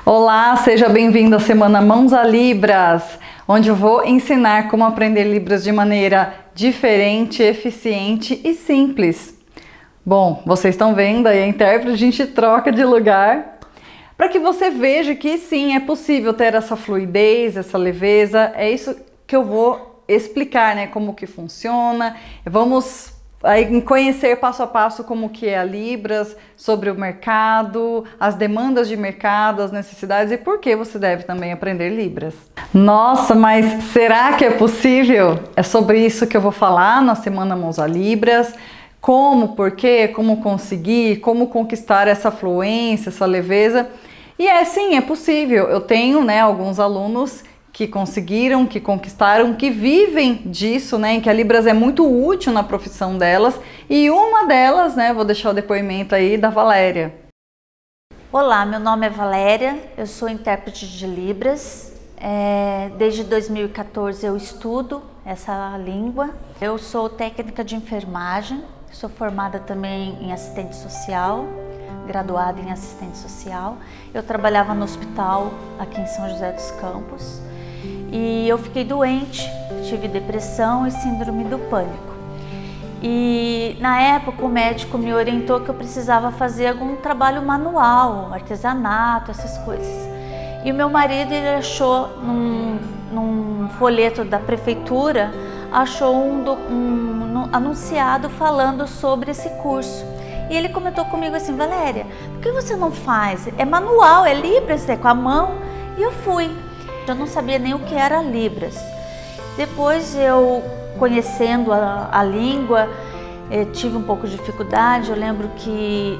Olá, seja bem-vindo à Semana Mãos a Libras, onde eu vou ensinar como aprender Libras de maneira diferente, eficiente e simples. Bom, vocês estão vendo aí a intérprete, a gente troca de lugar para que você veja que sim, é possível ter essa fluidez, essa leveza. É isso que eu vou explicar, né? Como que funciona. Vamos aí conhecer passo a passo como que é a Libras, sobre o mercado, as demandas de mercado, as necessidades e por que você deve também aprender Libras. Nossa, mas será que é possível? É sobre isso que eu vou falar na Semana Mãos a Libras. Como, por quê, como conseguir, como conquistar essa fluência, essa leveza. E sim, é possível. Eu tenho, né, alguns alunos que conseguiram, que conquistaram, que vivem disso, né, em que a Libras é muito útil na profissão delas. E uma delas, né, vou deixar o depoimento aí da Valéria. Olá, meu nome é Valéria, eu sou intérprete de Libras. Desde 2014 eu estudo essa língua. Eu sou técnica de enfermagem, sou formada também em assistente social, graduada em assistente social. Eu trabalhava no hospital aqui em São José dos Campos e eu fiquei doente, tive depressão e síndrome do pânico. E na época o médico me orientou que eu precisava fazer algum trabalho manual, artesanato, essas coisas. E o meu marido, ele achou num folheto da prefeitura, achou um anunciado falando sobre esse curso. E ele comentou comigo assim: Valéria, por que você não faz? É manual, é Libras, é com a mão. E eu fui. Eu não sabia nem o que era Libras. Depois eu, conhecendo a língua, tive um pouco de dificuldade. Eu lembro que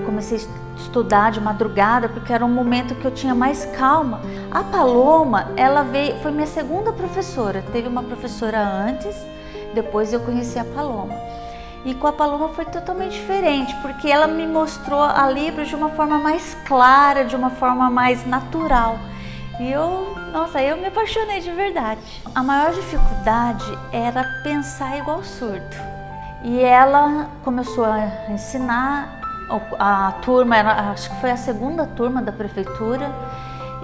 comecei a estudar de madrugada, porque era um momento que eu tinha mais calma. A Paloma, ela foi minha segunda professora. Teve uma professora antes, depois eu conheci a Paloma. E com a Paloma foi totalmente diferente, porque ela me mostrou a Libras de uma forma mais clara, de uma forma mais natural. E eu me apaixonei de verdade. A maior dificuldade era pensar igual surdo. E ela começou a ensinar, a turma, acho que foi a segunda turma da prefeitura,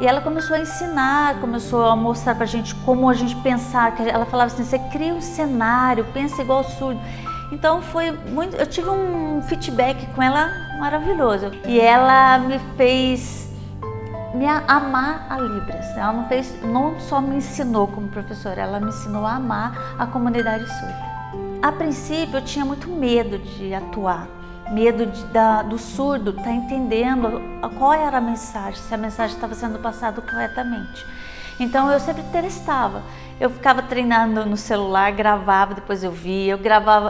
e ela começou a ensinar, começou a mostrar pra gente como a gente pensar. Ela falava assim: você cria um cenário, pensa igual surdo. Então eu tive um feedback com ela maravilhoso. E ela me fez amar a Libras. Ela não só me ensinou como professora, ela me ensinou a amar a comunidade surda. A princípio eu tinha muito medo de atuar, medo do surdo estar entendendo qual era a mensagem, se a mensagem estava sendo passada corretamente. Então eu sempre testava. Eu ficava treinando no celular, gravava, depois eu via,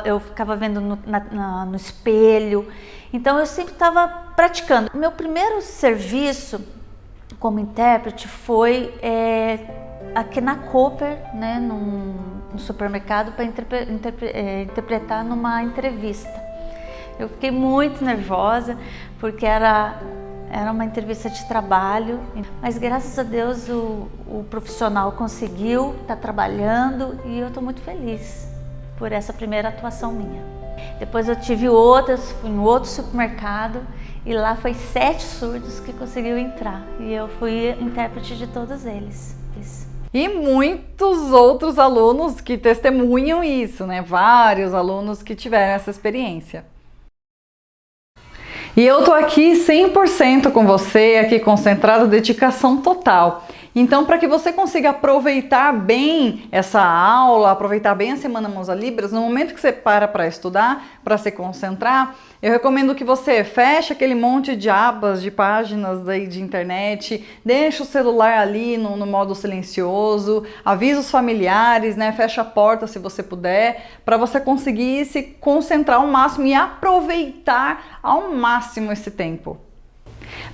eu ficava vendo no espelho. Então eu sempre estava praticando. Meu primeiro serviço como intérprete foi aqui na Cooper, né, no supermercado, para interpretar numa entrevista. Eu fiquei muito nervosa porque era uma entrevista de trabalho, mas graças a Deus o profissional conseguiu, está trabalhando e eu estou muito feliz por essa primeira atuação minha. Depois eu tive outras, fui em outro supermercado e lá foi 7 surdos que conseguiu entrar e eu fui intérprete de todos eles. E muitos outros alunos que testemunham isso, né? Vários alunos que tiveram essa experiência. E eu tô aqui 100% com você, aqui concentrado, dedicação total. Então, para que você consiga aproveitar bem essa aula, aproveitar bem a Semana Mãos a Libras, no momento que você para estudar, para se concentrar, eu recomendo que você feche aquele monte de abas, de páginas aí de internet, deixa o celular ali no modo silencioso, avisa os familiares, né? Fecha a porta se você puder, para você conseguir se concentrar ao máximo e aproveitar ao máximo esse tempo.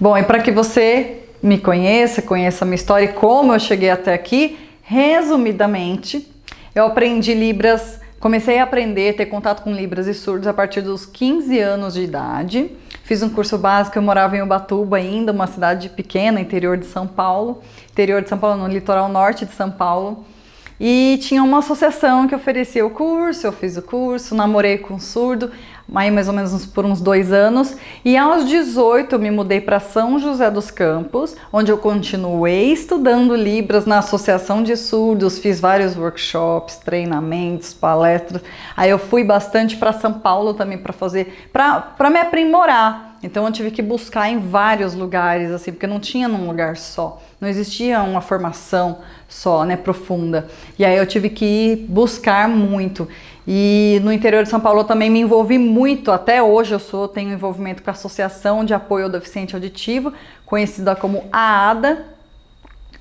Bom, e para que você me conheça a minha história e como eu cheguei até aqui, resumidamente, eu aprendi Libras, comecei a aprender, ter contato com Libras e surdos a partir dos 15 anos de idade. Fiz um curso básico, eu morava em Ubatuba ainda, uma cidade pequena, interior de São Paulo, no litoral norte de São Paulo. e tinha uma associação que oferecia o curso, eu fiz o curso, namorei com um surdo, aí mais ou menos por uns 2 anos, e aos 18 eu me mudei para São José dos Campos, onde eu continuei estudando Libras na Associação de Surdos, fiz vários workshops, treinamentos, palestras, aí eu fui bastante para São Paulo também para me aprimorar. Então eu tive que buscar em vários lugares, assim, porque não tinha num lugar só, não existia uma formação só, né, profunda. E aí eu tive que ir buscar muito. E no interior de São Paulo eu também me envolvi muito, até hoje tenho envolvimento com a Associação de Apoio ao Deficiente Auditivo, conhecida como AADA,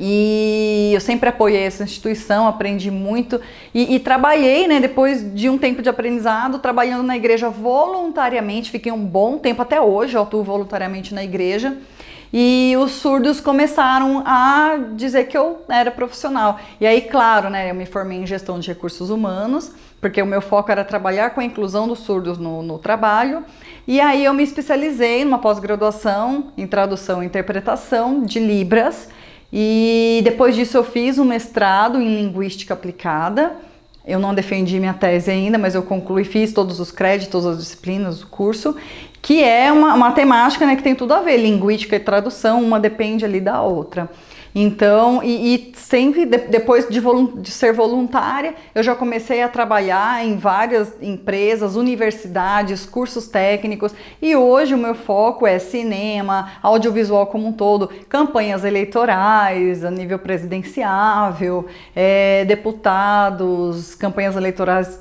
e eu sempre apoiei essa instituição, aprendi muito e trabalhei, né, depois de um tempo de aprendizado, trabalhando na igreja voluntariamente, fiquei um bom tempo, até hoje eu atuo voluntariamente na igreja. E os surdos começaram a dizer que eu era profissional. E aí, claro, né, eu me formei em gestão de recursos humanos, porque o meu foco era trabalhar com a inclusão dos surdos no trabalho. E aí eu me especializei numa pós-graduação em tradução e interpretação de Libras. E depois disso eu fiz um mestrado em linguística aplicada. Eu não defendi minha tese ainda, mas eu concluí, fiz todos os créditos, as disciplinas do curso, que é uma temática, né, que tem tudo a ver, linguística e tradução, uma depende ali da outra. Então, sempre depois de ser voluntária, eu já comecei a trabalhar em várias empresas, universidades, cursos técnicos, e hoje o meu foco é cinema, audiovisual como um todo, campanhas eleitorais a nível presidenciável, deputados, campanhas eleitorais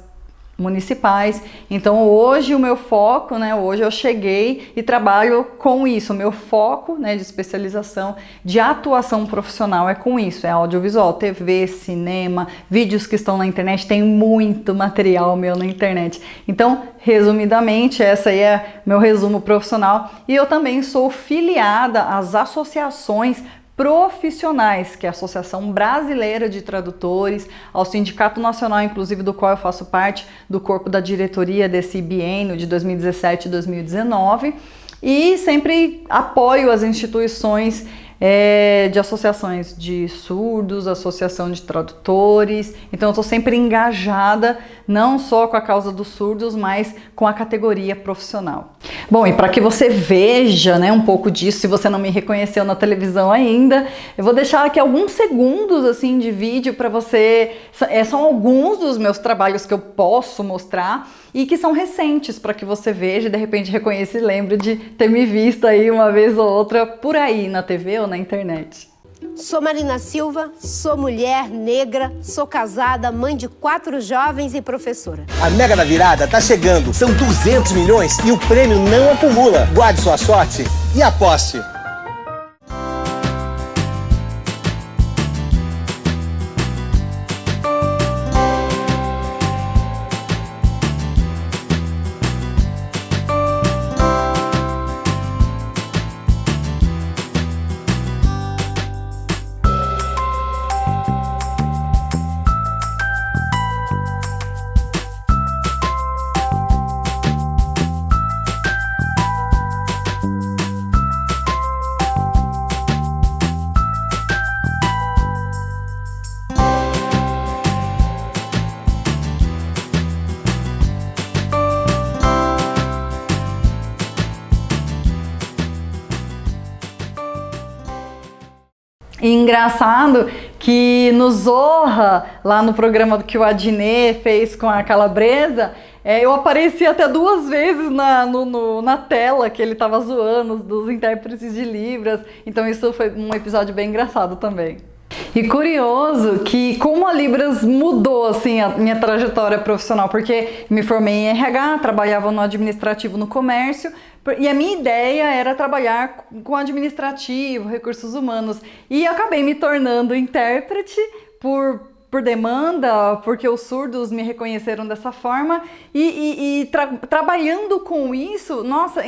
municipais. Então hoje o meu foco, né, hoje eu cheguei e trabalho com isso, o meu foco, né, de especialização, de atuação profissional é com isso, é audiovisual, TV, cinema, vídeos que estão na internet, tem muito material meu na internet. Então, resumidamente, essa aí é meu resumo profissional, e eu também sou filiada às associações profissionais, que é a Associação Brasileira de Tradutores, ao Sindicato Nacional, inclusive, do qual eu faço parte do corpo da diretoria desse biênio de 2017 e 2019, e sempre apoio as instituições de associações de surdos, associação de tradutores. Então eu estou sempre engajada não só com a causa dos surdos, mas com a categoria profissional. Bom, e para que você veja, né, um pouco disso, se você não me reconheceu na televisão ainda, eu vou deixar aqui alguns segundos assim de vídeo para você. São alguns dos meus trabalhos que eu posso mostrar e que são recentes, para que você veja e de repente reconheça e lembre de ter me visto aí uma vez ou outra por aí na TV ou na internet. Sou Marina Silva, sou mulher, negra, sou casada, mãe de 4 jovens e professora. A Mega da Virada tá chegando, são 200 milhões e o prêmio não acumula. Guarde sua sorte e aposte. E engraçado que no Zorra, lá no programa que o Adnet fez com a Calabresa, eu apareci até 2 vezes na tela que ele estava zoando dos intérpretes de Libras. Então isso foi um episódio bem engraçado também. E curioso que como a Libras mudou assim a minha trajetória profissional, porque me formei em RH, trabalhava no administrativo no comércio, e a minha ideia era trabalhar com administrativo, recursos humanos, e acabei me tornando intérprete por demanda, porque os surdos me reconheceram dessa forma, trabalhando com isso, nossa,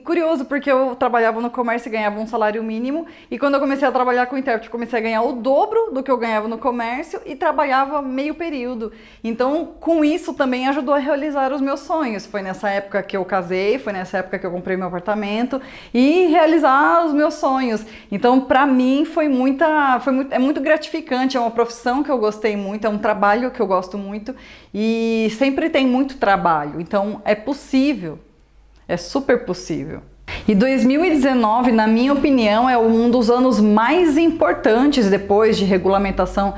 curioso, porque eu trabalhava no comércio e ganhava um salário mínimo, e quando eu comecei a trabalhar com intérprete, comecei a ganhar o dobro do que eu ganhava no comércio e trabalhava meio período. Então, com isso também ajudou a realizar os meus sonhos. Foi nessa época que eu casei, foi nessa época que eu comprei meu apartamento e realizar os meus sonhos. Então, para mim, é muito gratificante, é uma profissão que eu gostei gostei muito, é um trabalho que eu gosto muito e sempre tem muito trabalho, então é possível, é super possível. E 2019, na minha opinião, é um dos anos mais importantes depois de regulamentação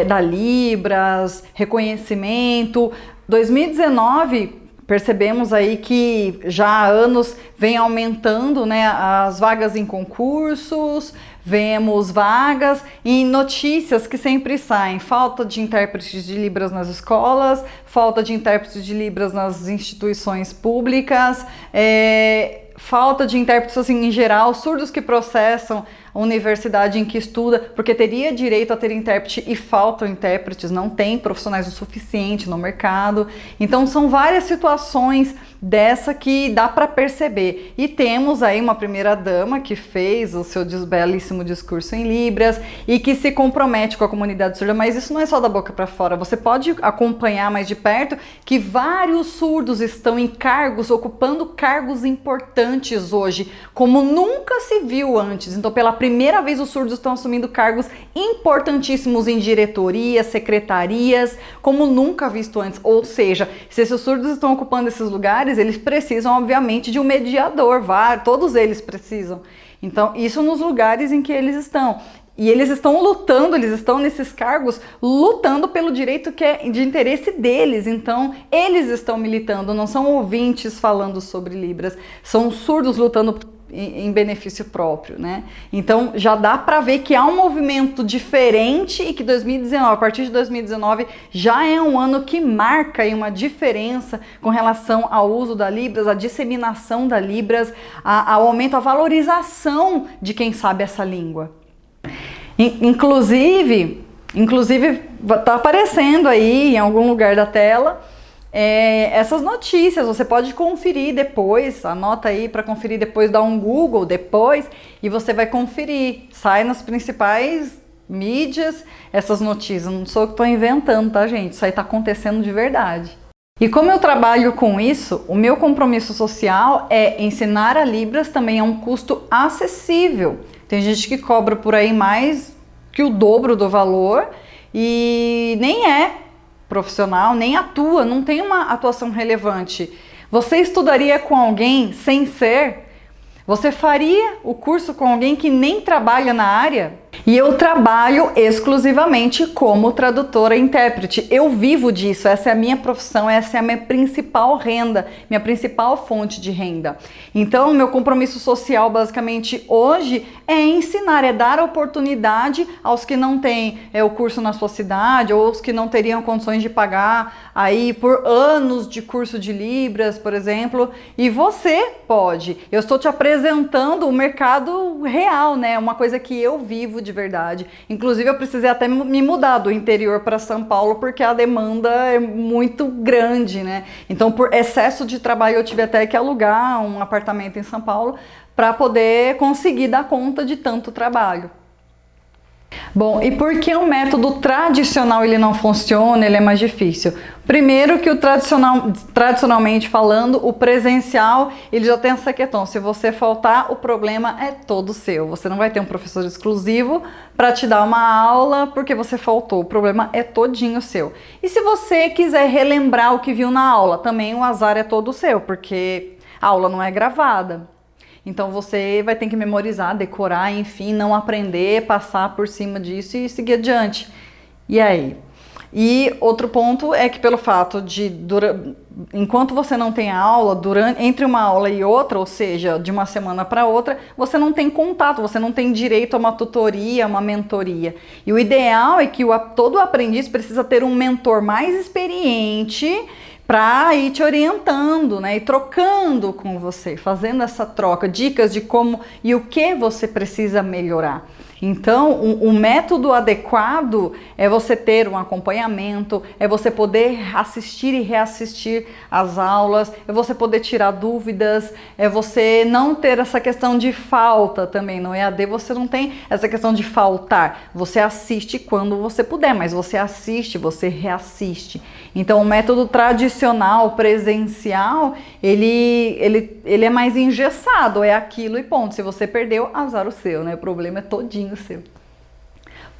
da Libras, reconhecimento. 2019, percebemos aí que já há anos vem aumentando, né, as vagas em concursos, vemos vagas e notícias que sempre saem: falta de intérpretes de Libras nas escolas, falta de intérpretes de Libras nas instituições públicas, falta de intérpretes assim, em geral, surdos que processam a universidade em que estuda, porque teria direito a ter intérprete e faltam intérpretes, não tem profissionais o suficiente no mercado. Então são várias situações dessa que dá para perceber. E temos aí uma primeira dama que fez o seu belíssimo discurso em Libras e que se compromete com a comunidade surda, mas isso não é só da boca para fora, você pode acompanhar mais de perto que vários surdos estão em cargos, ocupando cargos importantes hoje, como nunca se viu antes. Então, pela primeira vez, os surdos estão assumindo cargos importantíssimos em diretorias, secretarias, como nunca visto antes. Ou seja, se esses surdos estão ocupando esses lugares, eles precisam, obviamente, de um mediador, todos eles precisam. Então, isso nos lugares em que eles estão. E eles estão lutando, eles estão nesses cargos lutando pelo direito que é de interesse deles. Então, eles estão militando, não são ouvintes falando sobre Libras, são surdos lutando em benefício próprio, né? Então, já dá para ver que há um movimento diferente e que 2019, a partir de 2019, já é um ano que marca aí uma diferença com relação ao uso da Libras, a disseminação da Libras, ao aumento, a valorização de quem sabe essa língua. Inclusive tá aparecendo aí em algum lugar da tela essas notícias, você pode conferir depois, anota aí para conferir depois, dá um Google depois e você vai conferir, sai nas principais mídias essas notícias, não sou eu que estou inventando, tá gente, isso aí tá acontecendo de verdade. E como eu trabalho com isso, o meu compromisso social é ensinar a Libras também a um custo acessível. Tem gente que cobra por aí mais que o dobro do valor e nem é profissional, nem atua, não tem uma atuação relevante. Você estudaria com alguém sem ser? Você faria o curso com alguém que nem trabalha na área? E eu trabalho exclusivamente como tradutora e intérprete. Eu vivo disso, essa é a minha profissão, essa é a minha principal renda, minha principal fonte de renda. Então, meu compromisso social, basicamente, hoje é ensinar, é dar oportunidade aos que não têm o curso na sua cidade ou os que não teriam condições de pagar aí por anos de curso de Libras, por exemplo. E você pode. Eu estou te apresentando o mercado real, né? Uma coisa que eu vivo de verdade. Inclusive, eu precisei até me mudar do interior para São Paulo porque a demanda é muito grande, né? Então, por excesso de trabalho, eu tive até que alugar um apartamento em São Paulo para poder conseguir dar conta de tanto trabalho. Bom, e por que o método tradicional ele não funciona, ele é mais difícil? Primeiro que o tradicionalmente falando, o presencial, ele já tem essa questão, se você faltar, o problema é todo seu. Você não vai ter um professor exclusivo para te dar uma aula porque você faltou, o problema é todinho seu. E se você quiser relembrar o que viu na aula, também o azar é todo seu, porque a aula não é gravada. Então você vai ter que memorizar, decorar, enfim, não aprender, passar por cima disso e seguir adiante. E aí? E outro ponto é que pelo fato de, enquanto você não tem aula, entre uma aula e outra, ou seja, de uma semana para outra, você não tem contato, você não tem direito a uma tutoria, uma mentoria. E o ideal é que todo aprendiz precisa ter um mentor mais experiente para ir te orientando, né, e trocando com você, fazendo essa troca, dicas de como e o que você precisa melhorar. Então, o método adequado é você ter um acompanhamento, é você poder assistir e reassistir as aulas, é você poder tirar dúvidas, é você não ter essa questão de falta também. No EAD você não tem essa questão de faltar, você assiste quando você puder, mas você assiste, você reassiste. Então, o método tradicional, presencial, ele é mais engessado, é aquilo e ponto. Se você perdeu, azar o seu, né? O problema é todinho seu.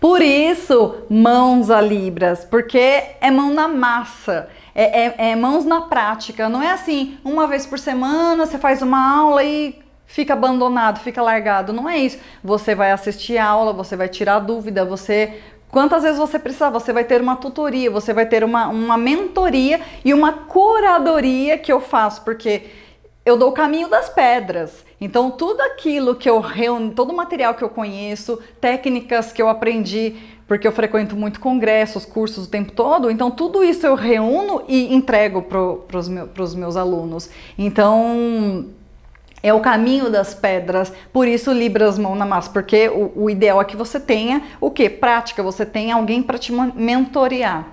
Por isso, mãos a Libras, porque é mão na massa, é mãos na prática. Não é assim, uma vez por semana você faz uma aula e fica abandonado, fica largado. Não é isso. Você vai assistir a aula, você vai tirar dúvida, quantas vezes você precisar, você vai ter uma tutoria, você vai ter uma mentoria e uma curadoria que eu faço, porque eu dou o caminho das pedras. Então, tudo aquilo que eu reúno, todo o material que eu conheço, técnicas que eu aprendi, porque eu frequento muito congressos, cursos o tempo todo, então tudo isso eu reúno e entrego para os meus alunos. Então, é o caminho das pedras, por isso Libras mão na massa, porque o ideal é que você tenha o quê? Prática, você tenha alguém para te mentorear.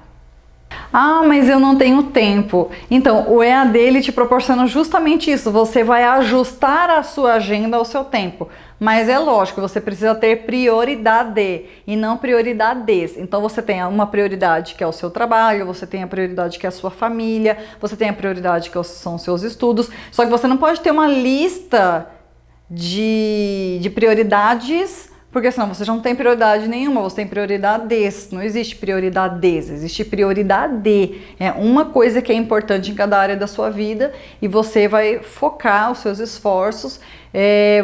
Ah, mas eu não tenho tempo. Então, o EAD ele te proporciona justamente isso. Você vai ajustar a sua agenda ao seu tempo. Mas é lógico, você precisa ter prioridade e não prioridades. Então, você tem uma prioridade que é o seu trabalho, você tem a prioridade que é a sua família, você tem a prioridade que são os seus estudos. Só que você não pode ter uma lista de prioridades, porque senão você já não tem prioridade nenhuma, você tem prioridades. Não existe prioridades, existe prioridade. É uma coisa que é importante em cada área da sua vida e você vai focar os seus esforços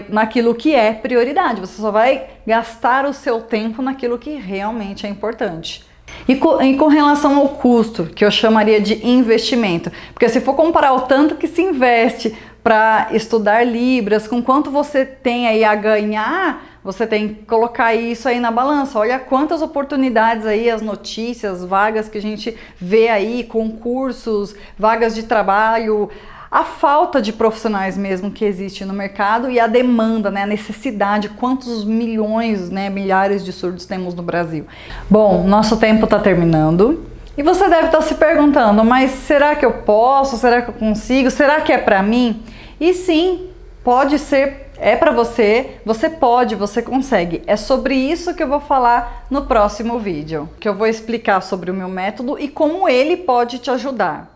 naquilo que é prioridade. Você só vai gastar o seu tempo naquilo que realmente é importante. E com relação ao custo, que eu chamaria de investimento, porque se for comparar o tanto que se investe para estudar Libras, com quanto você tem aí a ganhar, você tem que colocar isso aí na balança. Olha quantas oportunidades aí, as notícias, vagas que a gente vê aí, concursos, vagas de trabalho, a falta de profissionais mesmo que existe no mercado e a demanda, né, a necessidade, quantos milhões, né, milhares de surdos temos no Brasil. Bom, nosso tempo está terminando e você deve estar se perguntando, mas será que eu posso? Será que eu consigo? Será que é para mim? E sim, pode ser. É para você, você pode, você consegue. É sobre isso que eu vou falar no próximo vídeo, que eu vou explicar sobre o meu método e como ele pode te ajudar.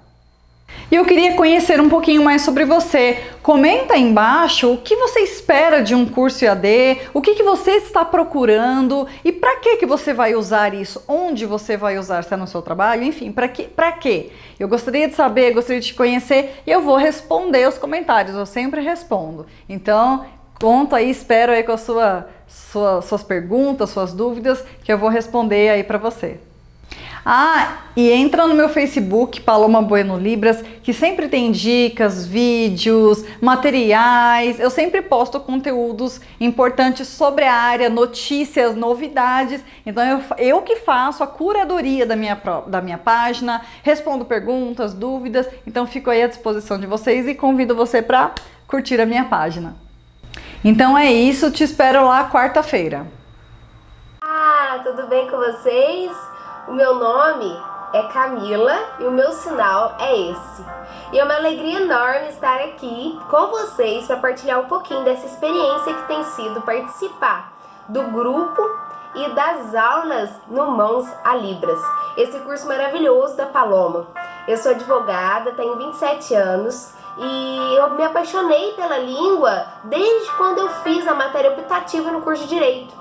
E eu queria conhecer um pouquinho mais sobre você. Comenta aí embaixo o que você espera de um curso EAD, o que você está procurando e para que você vai usar isso, onde você vai usar, se é no seu trabalho, enfim, para quê? Eu gostaria de saber, gostaria de te conhecer e eu vou responder os comentários, eu sempre respondo. Então, conta aí, espero aí com as suas perguntas, suas dúvidas, que eu vou responder aí para você. Ah, e entra no meu Facebook, Paloma Bueno Libras, que sempre tem dicas, vídeos, materiais. Eu sempre posto conteúdos importantes sobre a área, notícias, novidades. Então eu que faço a curadoria da minha página, respondo perguntas, dúvidas. Então fico aí à disposição de vocês e convido você para curtir a minha página. Então é isso, te espero lá quarta-feira. Ah, tudo bem com vocês? O meu nome é Camila e o meu sinal é esse. E é uma alegria enorme estar aqui com vocês para partilhar um pouquinho dessa experiência que tem sido participar do grupo e das aulas no Mãos a Libras. Esse curso maravilhoso da Paloma. Eu sou advogada, tenho 27 anos e eu me apaixonei pela língua desde quando eu fiz a matéria optativa no curso de Direito.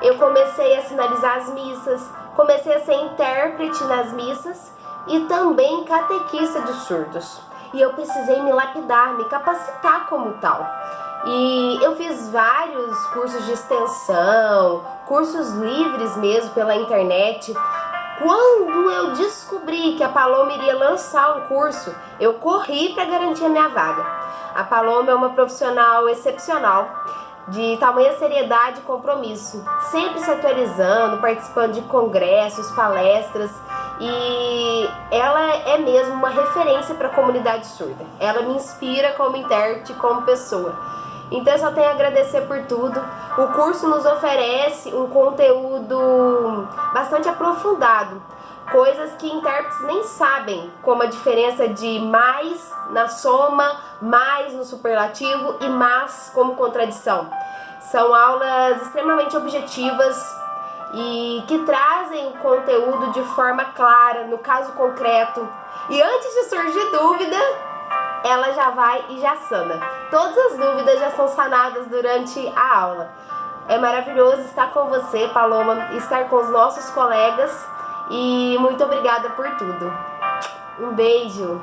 Eu comecei a sinalizar as missas, comecei a ser intérprete nas missas e também catequista de surdos. E eu precisei me lapidar, me capacitar como tal. E eu fiz vários cursos de extensão, cursos livres mesmo pela internet. Quando eu descobri que a Paloma iria lançar um curso, eu corri para garantir a minha vaga. A Paloma é uma profissional excepcional, de tamanha seriedade e compromisso, sempre se atualizando, participando de congressos, palestras, e ela é mesmo uma referência para a comunidade surda. Ela me inspira como intérprete, como pessoa. Então eu só tenho a agradecer por tudo. O curso nos oferece um conteúdo bastante aprofundado, coisas que intérpretes nem sabem, como a diferença de mais na soma, mais no superlativo e mas como contradição. São aulas extremamente objetivas e que trazem o conteúdo de forma clara, no caso concreto. E antes de surgir dúvida, ela já vai e já sana. Todas as dúvidas já são sanadas durante a aula. É maravilhoso estar com você, Paloma, estar com os nossos colegas e muito obrigada por tudo. Um beijo!